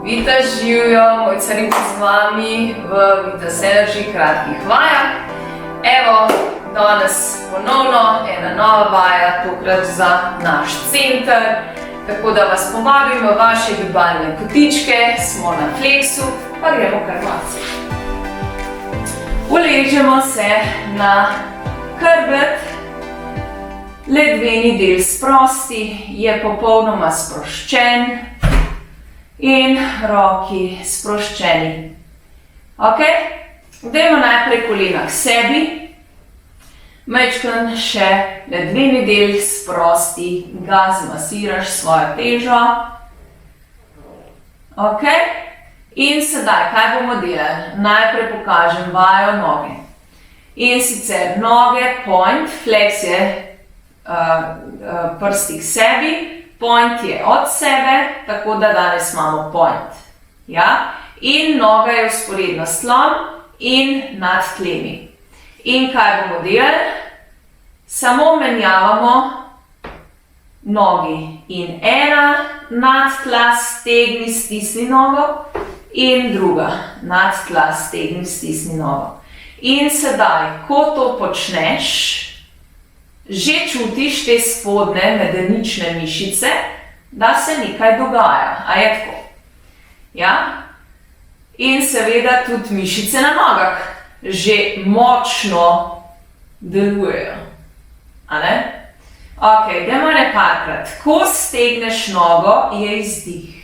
Vita živijo, moj Carica z vami v Vita Energy kratkih vajah. Evo, danes ponovno ena nova vaja, tokrat za naš center. Tako da vas povabim v vaše gibalne kotičke, smo na fleksu, pa gremo kar malce. Uležemo se na hrbet, ledveni del sprosti, je popolnoma sproščen in roki sproščeni. Ok, dajmo najprej kolena k sebi, majčkeno še ledveni del sprosti, ga zmasiraš svojo težo. Ok, in sedaj, kaj bomo delali? Najprej pokažem vajo noge. In sicer noge, point, flex je prsti k sebi, point je od sebe, tako da danes imamo point. Ja? In noga je vzporedno s tlom in nad tlemi. In kaj bomo delali? Samo menjavamo nogi. In ena, nad tla, stegni, stisni nogo. In druga, nad tla, stegni, stisni nogo. In sedaj, ko to počneš, že čutiš te spodnje medenične mišice, da se nekaj dogaja. A je tako? Ja? In seveda tudi mišice na nogah že močno delujejo. A ne? Ok, dajmo nekajkrat. Ko stegneš nogo, je izdih.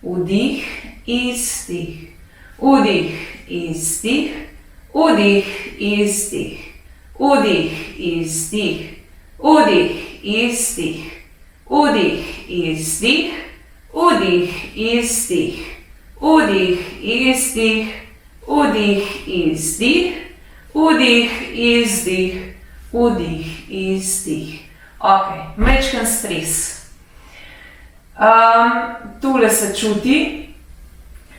Vdih, izdih. Vdih, izdih. Vdih, izdih. Vdih, izdih. Vdih, izdih. Vdih, izdih. Vdih, izdih. Vdih, izdih. Vdih, izdih. Vdih, izdih. Vdih, izdih. Ok, majčken stres. Tule se čuti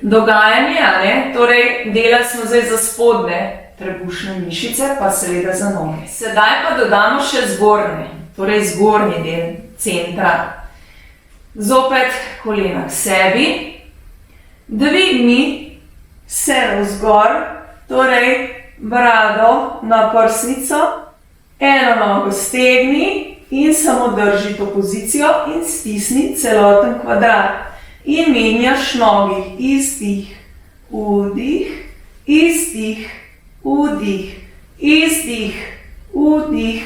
dogajanje, a ne? Torej, delali smo zdaj za spodnje trebušne mišice, pa seveda za noge. Sedaj pa dodamo še zgornje, torej zgornji del centra. Zopet kolena k sebi. Dvigni se navzgor, torej brado na prsnico, eno nogo stegni in samo drži to pozicijo in stisni celoten kvadrat. In menjaš nogi, izdih, vdih, izdih, vdih, izdih, vdih,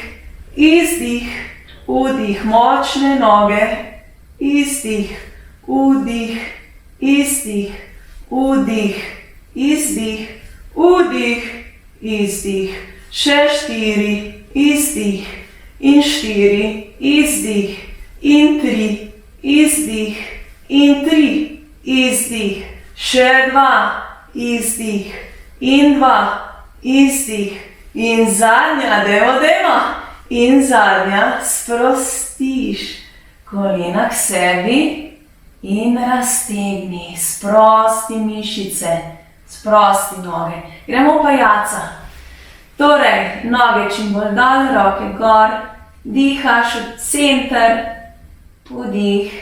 izdih, vdih, močne noge, izdih, vdih, izdih, vdih, izdih, vdih, izdih, še 4, izdih, in 4, izdih, in 3, izdih, in 3, izdih, še 2, izdih, in 2, izdih, in zadnja, dajmo, in zadnja, sprostiš kolena k sebi in raztegni, sprosti mišice, sprosti noge. Gremo pa jaca. Torej, noge čim bolj dol, roke gor, dihaš v center, vdih,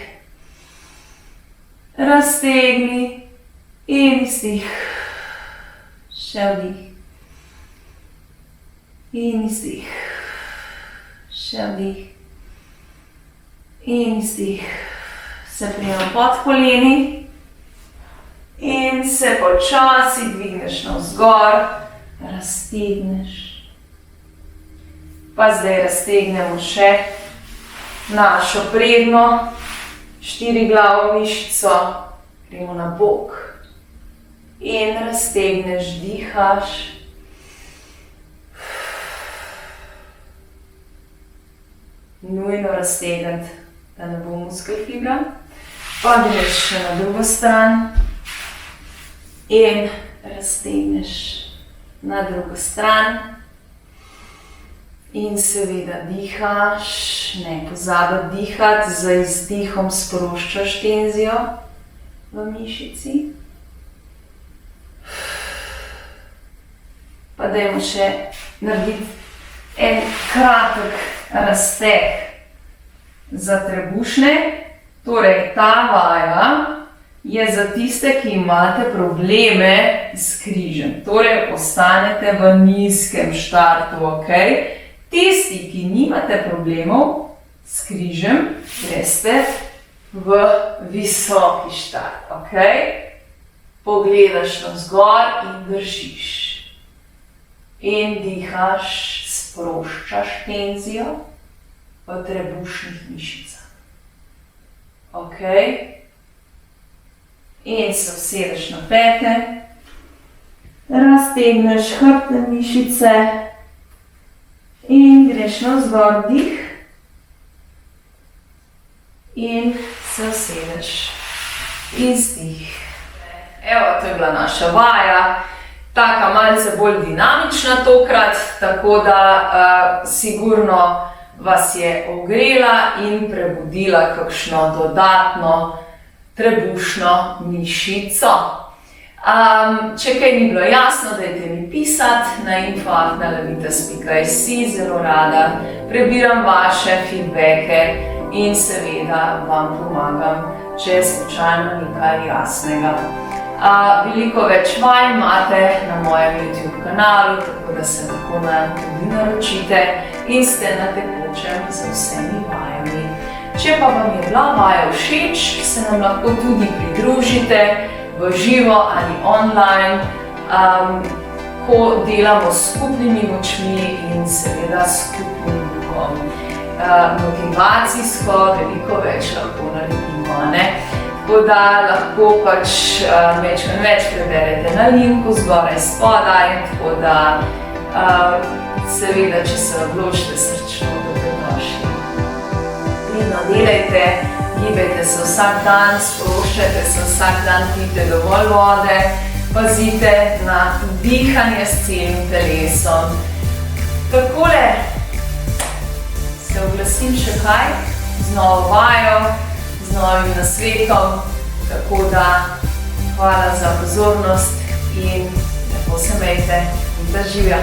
raztegni in izdih, še vdih in izdih, še vdih in izdih. Se prijemo pod koleni in se počasi dvigneš navzgor, raztegneš. Pa zdaj raztegnemo še našo prednjo štiriglavo mišico, gremo na bok in raztegneš, dihaš. Nujno raztegniti, da ne bo muskel fibra. Pa greš še na drugo stran in raztegneš na drugo stran. In seveda dihaš, ne pozabi dihati, z izdihom sproščaš tenzijo v mišici. Pa dajmo še narediti en kratek razteg za trebušne. Torej, ta vaja je za tiste, ki imate probleme s križem. Torej, ostanete v nizkem štartu, ok? Tisti, ki nimate problemov s križem, greste v visoki štart, ok? Pogledaš navzgor in držiš. In dihaš, sproščaš tenzijo v trebušnih mišicah. Ok? In se usedeš na pete, raztegneš hrbtne mišice in greš navzgor dih in se usedeš, izdih. Evo, to je bila naša vaja, taka malce bolj dinamična tokrat, tako da sigurno vas je ogrela in prebudila kakšno dodatno trebušno mišico. Če kaj ni bilo jasno, dajte mi pisati na info@nalavitas.si, zelo rada prebiram vaše feedbacke in seveda vam pomagam, če je slučajno nekaj jasnega. Veliko več vaj imate na mojem YouTube kanalu, tako da se lahko nam tudi naročite in ste na tekočem z vsemi vajami. Če pa vam je bila vaja všeč, se nam lahko tudi pridružite v živo ali online, ko delamo s skupnimi močmi in seveda skupnim duhom. Motivacijsko veliko več lahko naredimo, ne? Tako da lahko pač majčkeno več preberete na linku zgoraj spodaj, tako da seveda, če se odločite, srčno dobrodošli. Vedno delajte, gibajte se vsak dan, sproščajte se vsak dan, pijte dovolj vode, pazite na dihanje s celim telesom. Takole se oglasim še kaj, z novo vajo, z novim nasvetom, tako da hvala za pozornost in lepo se imejte in da živja.